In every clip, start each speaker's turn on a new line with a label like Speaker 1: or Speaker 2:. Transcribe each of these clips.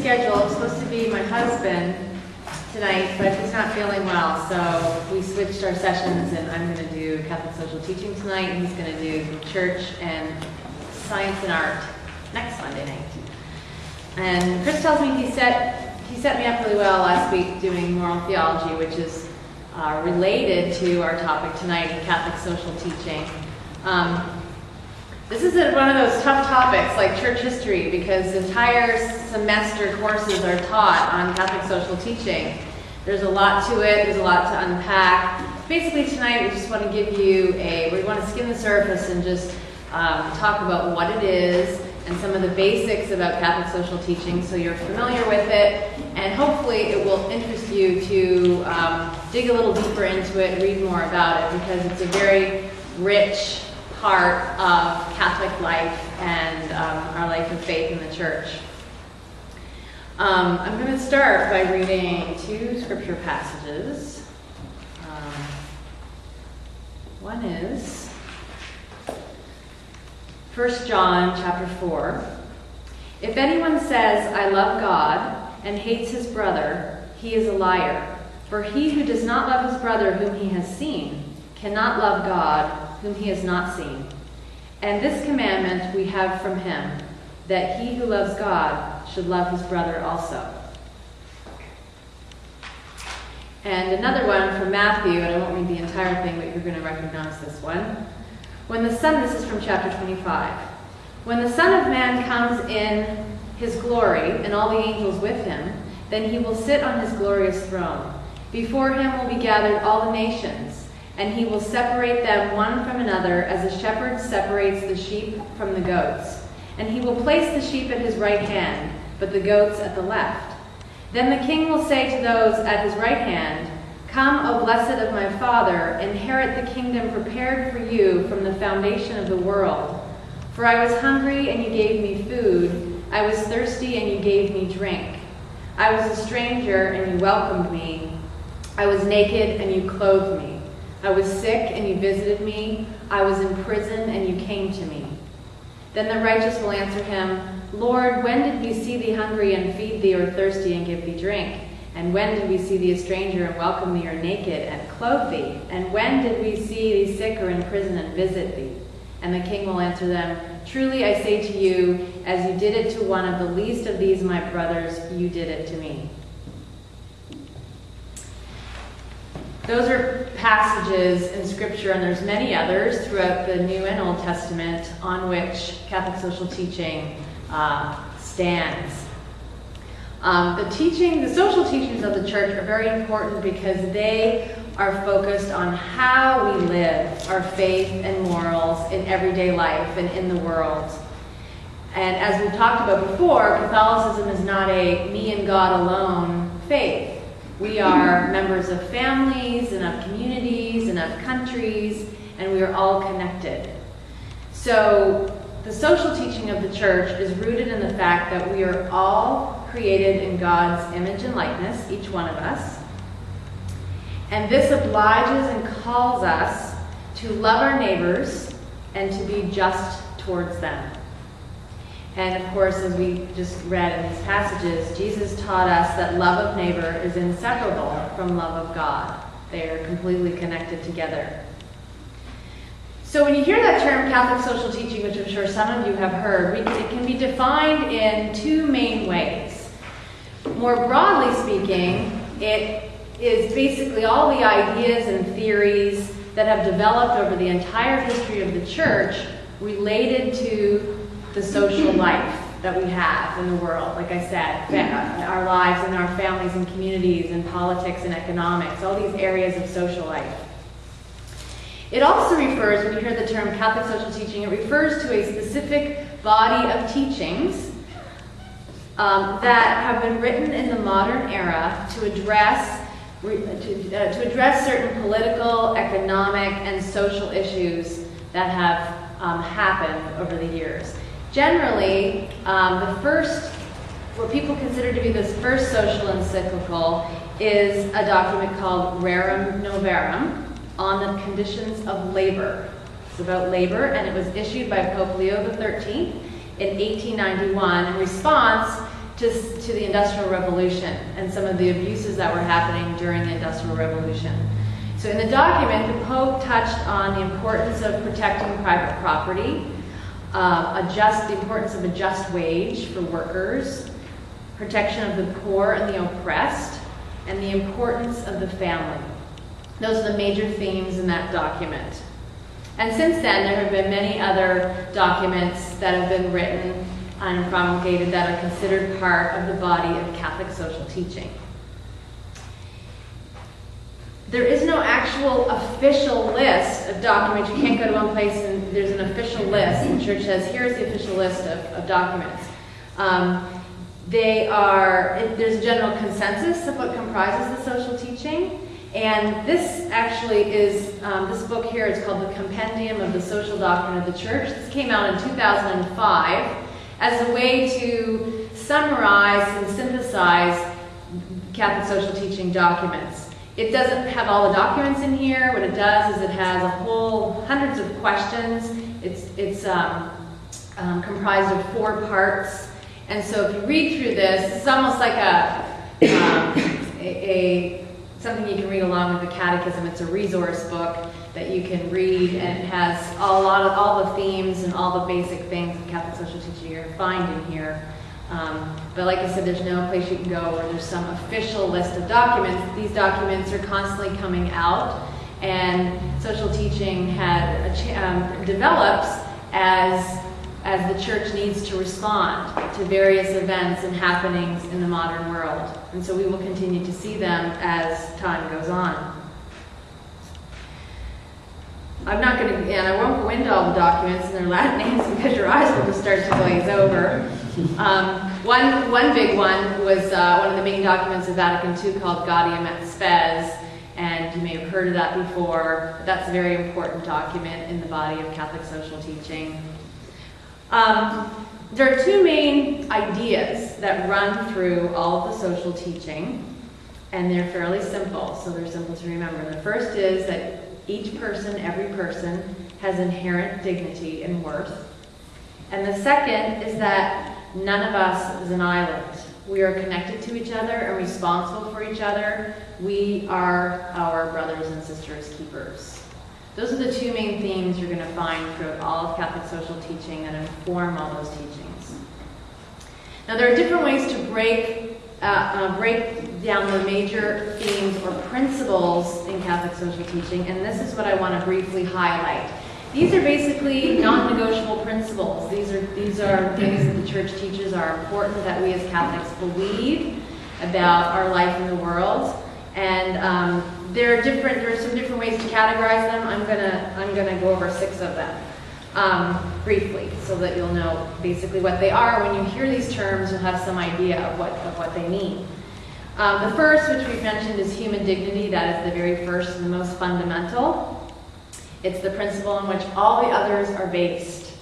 Speaker 1: rescheduled. It's supposed to be my husband tonight, but he's not feeling well, so we switched our sessions, and I'm going to do Catholic social teaching tonight, and he's going to do church and science and art next Monday night. And Chris tells me he set me up really well last week doing moral theology, which is related to our topic tonight, Catholic social teaching. This is one of those tough topics like church history, because entire semester courses are taught on Catholic social teaching. There's a lot to it, there's a lot to unpack. Basically tonight we just want to give you we want to skim the surface and just talk about what it is and some of the basics about Catholic social teaching so you're familiar with it, and hopefully it will interest you to dig a little deeper into it, read more about it, because it's a very rich part of Catholic life and our life of faith in the church. I'm going to start by reading two scripture passages. One is 1 John chapter 4. If anyone says, "I love God," and hates his brother, he is a liar. For he who does not love his brother whom he has seen cannot love God whom he has not seen. And this commandment we have from him, that he who loves God should love his brother also. And another one from Matthew, and I won't read the entire thing, but you're going to recognize this one. This is from chapter 25. When the Son of Man comes in his glory, and all the angels with him, then he will sit on his glorious throne. Before him will be gathered all the nations, and he will separate them one from another as a shepherd separates the sheep from the goats. And he will place the sheep at his right hand, but the goats at the left. Then the king will say to those at his right hand, "Come, O blessed of my Father, inherit the kingdom prepared for you from the foundation of the world. For I was hungry, and you gave me food. I was thirsty, and you gave me drink. I was a stranger, and you welcomed me. I was naked, and you clothed me. I was sick, and you visited me. I was in prison, and you came to me." Then the righteous will answer him, "Lord, when did we see thee hungry and feed thee, or thirsty and give thee drink? And when did we see thee a stranger and welcome thee, or naked and clothe thee? And when did we see thee sick or in prison and visit thee?" And the king will answer them, "Truly I say to you, as you did it to one of the least of these my brothers, you did it to me." Those are passages in Scripture, and there's many others throughout the New and Old Testament on which Catholic social teaching stands. The social teachings of the church are very important because they are focused on how we live our faith and morals in everyday life and in the world. And as we've talked about before, Catholicism is not a me and God alone faith. We are members of families and of communities and of countries, and we are all connected. So the social teaching of the church is rooted in the fact that we are all created in God's image and likeness, each one of us. And this obliges and calls us to love our neighbors and to be just towards them. And of course, as we just read in these passages, Jesus taught us that love of neighbor is inseparable from love of God. They are completely connected together. So when you hear that term Catholic social teaching, which I'm sure some of you have heard, it can be defined in two main ways. More broadly speaking, it is basically all the ideas and theories that have developed over the entire history of the church related to the social life that we have in the world. Like I said, our lives and our families and communities and politics and economics, all these areas of social life. It also refers, when you hear the term Catholic social teaching, it refers to a specific body of teachings that have been written in the modern era to address certain political, economic, and social issues that have happened over the years. Generally, what people consider to be the first social encyclical is a document called Rerum Novarum on the conditions of labor. It's about labor, and it was issued by Pope Leo XIII in 1891 in response to the Industrial Revolution and some of the abuses that were happening during the Industrial Revolution. So in the document, the Pope touched on the importance of protecting private property, the importance of a just wage for workers, protection of the poor and the oppressed, and the importance of the family. Those are the major themes in that document. And since then, there have been many other documents that have been written and promulgated that are considered part of the body of Catholic social teaching. There is no actual official list of documents. You can't go to one place and there's an official list. The church says, here's the official list of documents. There's a general consensus of what comprises the social teaching. And this actually is, this book here is called The Compendium of the Social Doctrine of the Church. This came out in 2005 as a way to summarize and synthesize Catholic social teaching documents. It doesn't have all the documents in here. What it does is it has a whole hundreds of questions. It's comprised of 4 parts. And so if you read through this, it's almost like something you can read along with the catechism. It's a resource book that you can read, and it has all the themes and all the basic things of Catholic social teaching you're going to find in here. But like I said, there's no place you can go where there's some official list of documents. These documents are constantly coming out, and social teaching develops as the church needs to respond to various events and happenings in the modern world. And so we will continue to see them as time goes on. I'm not going to, and I won't go into all the documents and their Latin names because your eyes will just start to glaze over. One big one was one of the main documents of Vatican II called Gaudium et Spes, and you may have heard of that before. But that's a very important document in the body of Catholic social teaching. There are 2 main ideas that run through all of the social teaching, and they're fairly simple, so they're simple to remember. The first is that each person, every person, has inherent dignity and worth. And the second is that none of us is an island. We are connected to each other and responsible for each other. We are our brothers and sisters keepers. Those are the 2 main themes you're going to find throughout all of Catholic social teaching that inform all those teachings. Now, there are different ways to break down the major themes or principles in Catholic social teaching, and this is what I want to briefly highlight. These are basically non-negotiable principles. These are things that the church teaches are important that we as Catholics believe about our life in the world. And there are some different ways to categorize them. I'm gonna go over 6 of them briefly, so that you'll know basically what they are. When you hear these terms, you'll have some idea of what they mean. The first, which we've mentioned, is human dignity. That is the very first and the most fundamental. It's the principle in which all the others are based.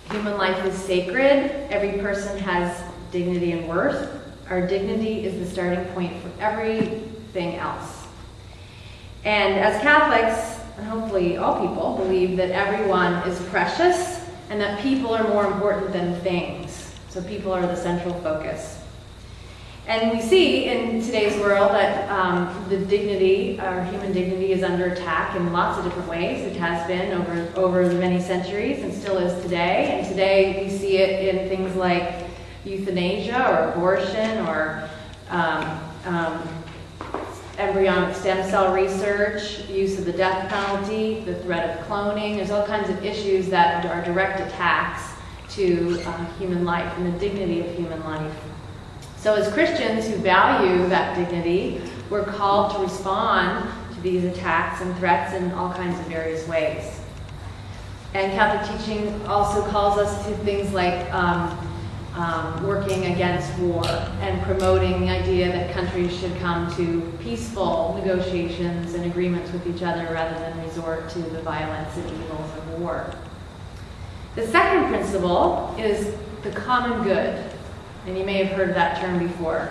Speaker 1: Human life is sacred. Every person has dignity and worth. Our dignity is the starting point for everything else. And as Catholics, and hopefully all people, believe that everyone is precious and that people are more important than things. So people are the central focus. And we see in today's world that the dignity, our human dignity, is under attack in lots of different ways. It has been over many centuries and still is today. And today we see it in things like euthanasia or abortion or embryonic stem cell research, use of the death penalty, the threat of cloning. There's all kinds of issues that are direct attacks to human life and the dignity of human life. So as Christians who value that dignity, we're called to respond to these attacks and threats in all kinds of various ways. And Catholic teaching also calls us to things like working against war and promoting the idea that countries should come to peaceful negotiations and agreements with each other rather than resort to the violence and evils of war. The second principle is the common good. And you may have heard that term before.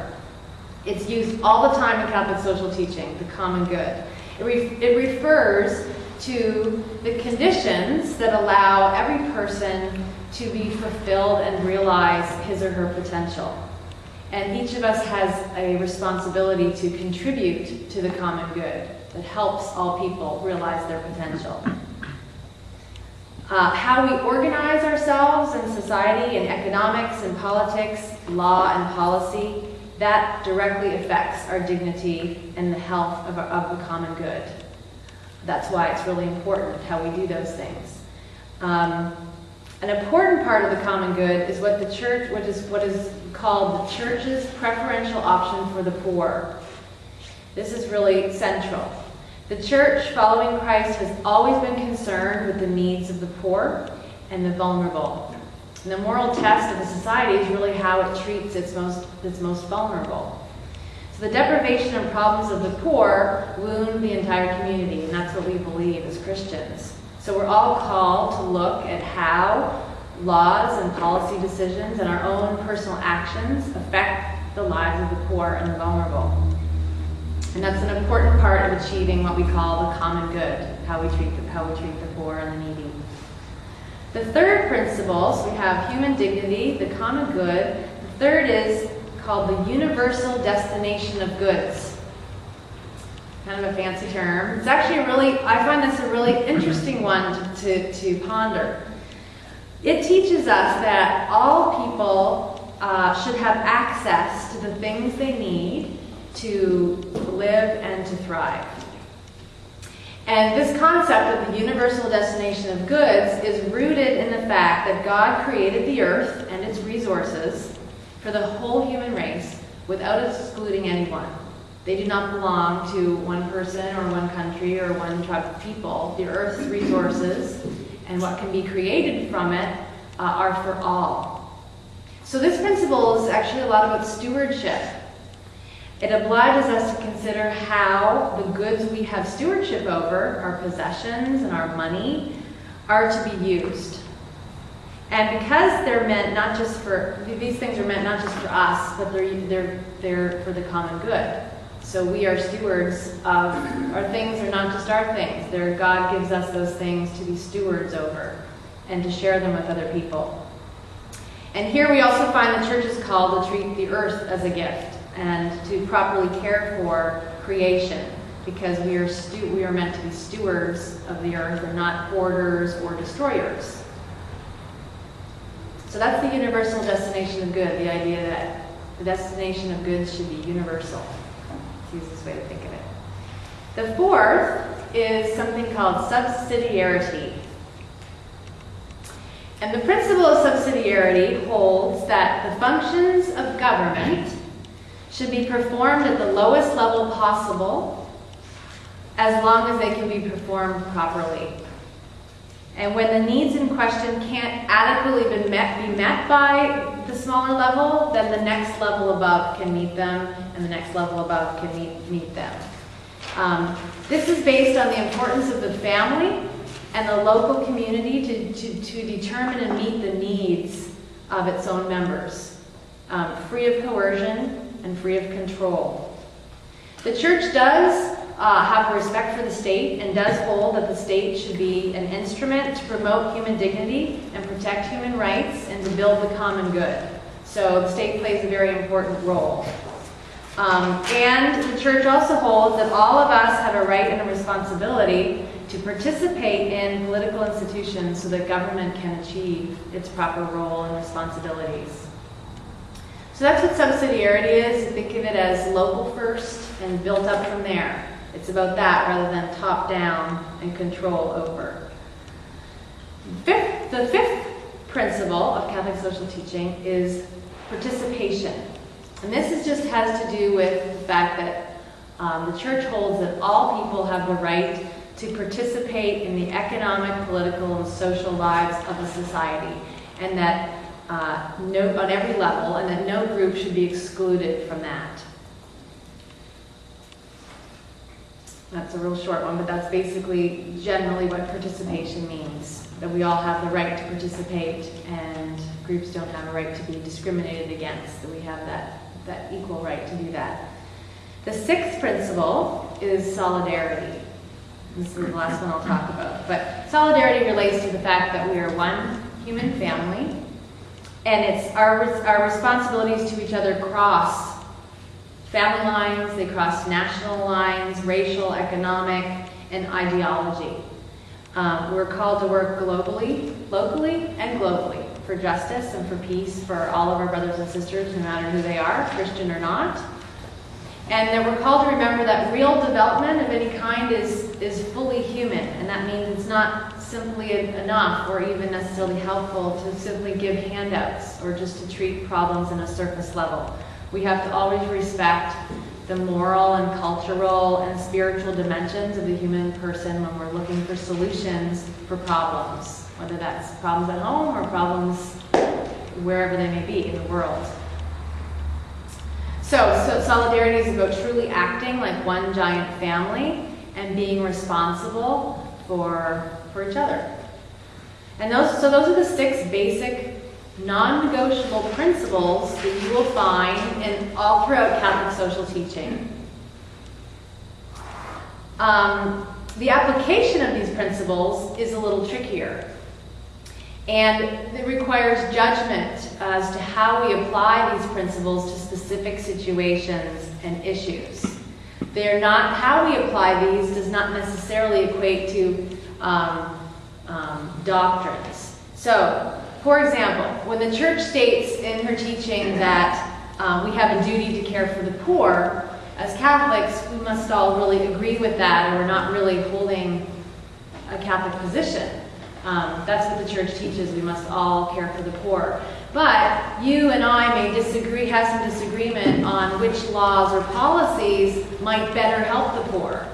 Speaker 1: It's used all the time in Catholic social teaching, the common good. It refers to the conditions that allow every person to be fulfilled and realize his or her potential. And each of us has a responsibility to contribute to the common good that helps all people realize their potential. How we organize ourselves in society, in economics and politics, law and policy, that directly affects our dignity and the health of the common good. That's why it's really important how we do those things. An important part of the common good is what is called the church's preferential option for the poor. This is really central. The church, following Christ, has always been concerned with the needs of the poor and the vulnerable. And the moral test of a society is really how it treats its most vulnerable. So the deprivation and problems of the poor wound the entire community, and that's what we believe as Christians. So we're all called to look at how laws and policy decisions and our own personal actions affect the lives of the poor and the vulnerable. And that's an important part of achieving what we call the common good, how we treat the poor and the needy. The third principle, so we have human dignity, the common good. The third is called the universal destination of goods. Kind of a fancy term. It's actually I find this a really interesting one to ponder. It teaches us that all people should have access to the things they need to live and to thrive. And this concept of the universal destination of goods is rooted in the fact that God created the earth and its resources for the whole human race without excluding anyone. They do not belong to one person or one country or one tribe of people. The earth's resources and what can be created from it are for all. So this principle is actually a lot about stewardship. It obliges us to consider how the goods we have stewardship over, our possessions and our money, are to be used. And because they're meant not just for, these things are meant not just for us, but they're for the common good. So we are stewards of, our things are not just our things. God gives us those things to be stewards over and to share them with other people. And here we also find the church is called to treat the earth as a gift and to properly care for creation, because we are meant to be stewards of the earth and not hoarders or destroyers. So that's the universal destination of good, the idea that the destination of goods should be universal. It's the easiest way to think of it. The fourth is something called subsidiarity. And the principle of subsidiarity holds that the functions of government should be performed at the lowest level possible as long as they can be performed properly. And when the needs in question can't adequately be met by the smaller level, then the next level above can meet them, and the next level above can meet them. This is based on the importance of the family and the local community to determine and meet the needs of its own members, free of coercion and free of control. The church does have respect for the state and does hold that the state should be an instrument to promote human dignity and protect human rights and to build the common good. So the state plays a very important role. And the church also holds that all of us have a right and a responsibility to participate in political institutions so that government can achieve its proper role and responsibilities. So that's what subsidiarity is. Think of it as local first and built up from there. It's about that rather than top down and control over. The fifth principle of Catholic social teaching is participation. And this has to do with the fact that the church holds that all people have the right to participate in the economic, political, and social lives of a society, and that on every level, and that no group should be excluded from that. That's a real short one, but that's basically generally what participation means. That we all have the right to participate, and groups don't have a right to be discriminated against. That we have that equal right to do that. The sixth principle is solidarity. This is the last one I'll talk about. But solidarity relates to the fact that we are one human family, And it's our responsibilities to each other cross family lines, they cross national lines, racial, economic, and ideology. We're called to work globally, locally, and globally for justice and for peace for all of our brothers and sisters, no matter who they are, Christian or not. And that we're called to remember that real development of any kind is fully human, and that means it's not simply enough or even necessarily helpful to simply give handouts or just to treat problems in a surface level. We have to always respect the moral and cultural and spiritual dimensions of the human person when we're looking for solutions for problems, whether that's problems at home or problems wherever they may be in the world. So solidarity is about truly acting like one giant family and being responsible for each other. And those are the 6 basic non-negotiable principles that you will find in all throughout Catholic social teaching. The application of these principles is a little trickier, and it requires judgment as to how we apply these principles to specific situations and issues. They're not, how we apply these does not necessarily equate to doctrines. So, for example, when the church states in her teaching that we have a duty to care for the poor, as Catholics, we must all really agree with that, or we're not really holding a Catholic position. That's what the church teaches, we must all care for the poor. But you and I may disagree, have some disagreement on which laws or policies might better help the poor.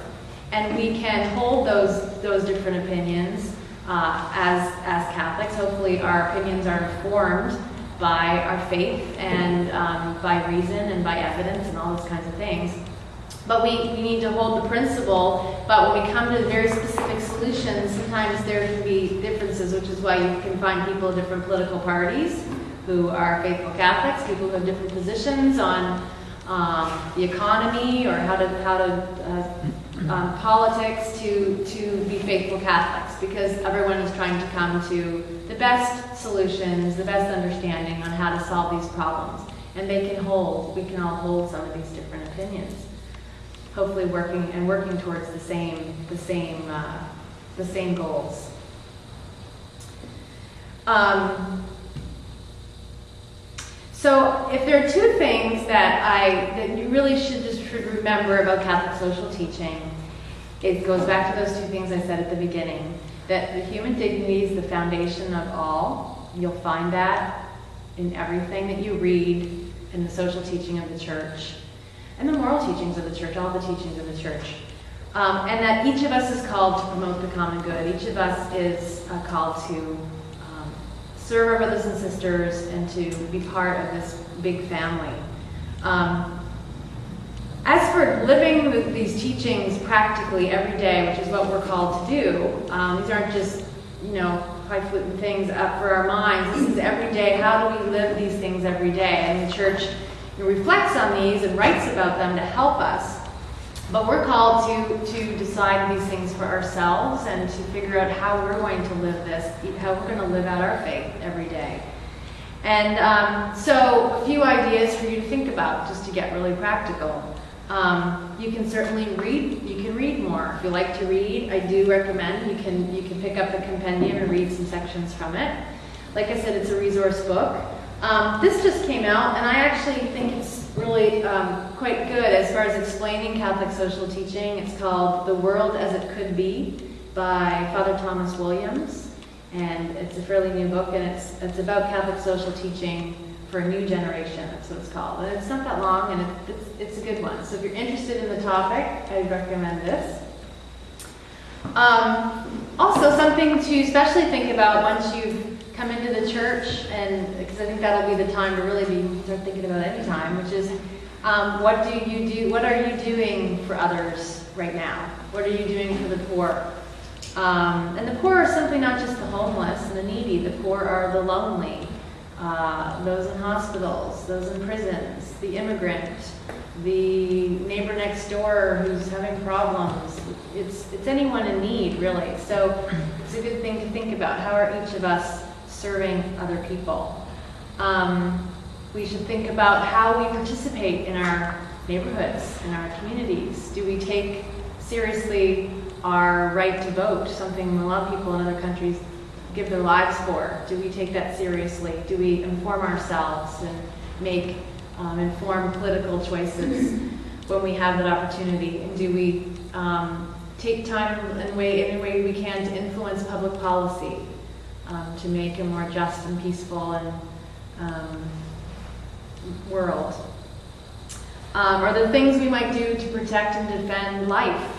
Speaker 1: And we can hold those different opinions as Catholics. Hopefully our opinions are informed by our faith and by reason and by evidence and all those kinds of things. But we need to hold the principle, but when we come to very specific solutions, sometimes there can be differences, which is why you can find people in different political parties who are faithful Catholics, people who have different positions on the economy or how to politics to be faithful Catholics, because everyone is trying to come to the best solutions, the best understanding on how to solve these problems. And we can all hold some of these different opinions, hopefully working towards the same goals. So if there are 2 things that you really should remember about Catholic social teaching, it goes back to those 2 things I said at the beginning, that the human dignity is the foundation of all. You'll find that in everything that you read in the social teaching of the church, and the moral teachings of the church, all the teachings of the church. And that each of us is called to promote the common good. Each of us is called to serve our brothers and sisters and to be part of this big family. As for living these teachings practically every day, which is what we're called to do, these aren't just, highfalutin things up for our minds. This is every day. How do we live these things every day? And the church reflects on these and writes about them to help us. But we're called to decide these things for ourselves and to figure out how we're going to live this, how we're going to live out our faith every day. And so a few ideas for you to think about, just to get really practical. You can certainly read. You can read more. If you like to read, I do recommend you can pick up the compendium and read some sections from it. Like I said, it's a resource book. This just came out, and I actually think it's really quite good as far as explaining Catholic social teaching. It's called The World as It Could Be by Father Thomas Williams, and it's a fairly new book, and it's about Catholic social teaching for a new generation. That's what it's called. And it's not that long, and it's a good one. So if you're interested in the topic, I'd recommend this. Also, something to especially think about once you've come into the church, and because I think that'll be the time to really start thinking about any time, which is what do you do? What are you doing for others right now? What are you doing for the poor? And the poor are simply not just the homeless and the needy. The poor are the lonely, those in hospitals, those in prisons, the immigrant, the neighbor next door who's having problems. It's anyone in need, really. So it's a good thing to think about. How are each of us serving other people? We should think about how we participate in our neighborhoods, in our communities. Do we take seriously our right to vote, something a lot of people in other countries give their lives for? Do we take that seriously? Do we inform ourselves and make informed political choices when we have that opportunity? And do we take time in any way we can to influence public policy, to make a more just and peaceful and world? Are there things we might do to protect and defend life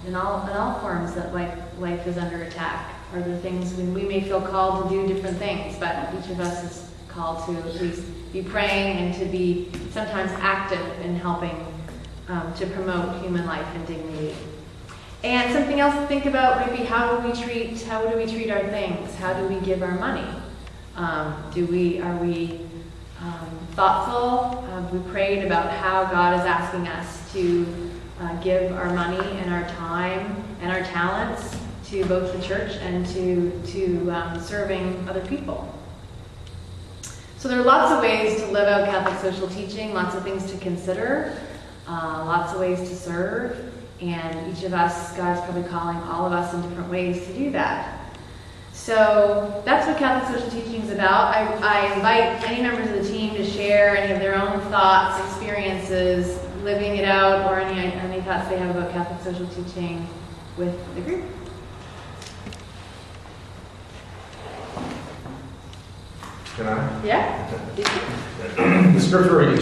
Speaker 1: in all forms that life is under attack? Are there things when we may feel called to do different things, but each of us is called to at least be praying and to be sometimes active in helping to promote human life and dignity? And something else to think about might be how do we treat our things? How do we give our money? Are we thoughtful? Have we prayed about how God is asking us to give our money and our time and our talents to both the church and to serving other people? So there are lots of ways to live out Catholic social teaching, lots of things to consider, lots of ways to serve, and each of us, God's probably calling all of us in different ways to do that. So that's what Catholic social teaching is about. I invite any members of the team to share any of their own thoughts, experiences, living it out, or any thoughts they have about Catholic social teaching with the group.
Speaker 2: Can I?
Speaker 1: Yeah?
Speaker 2: The scripture reading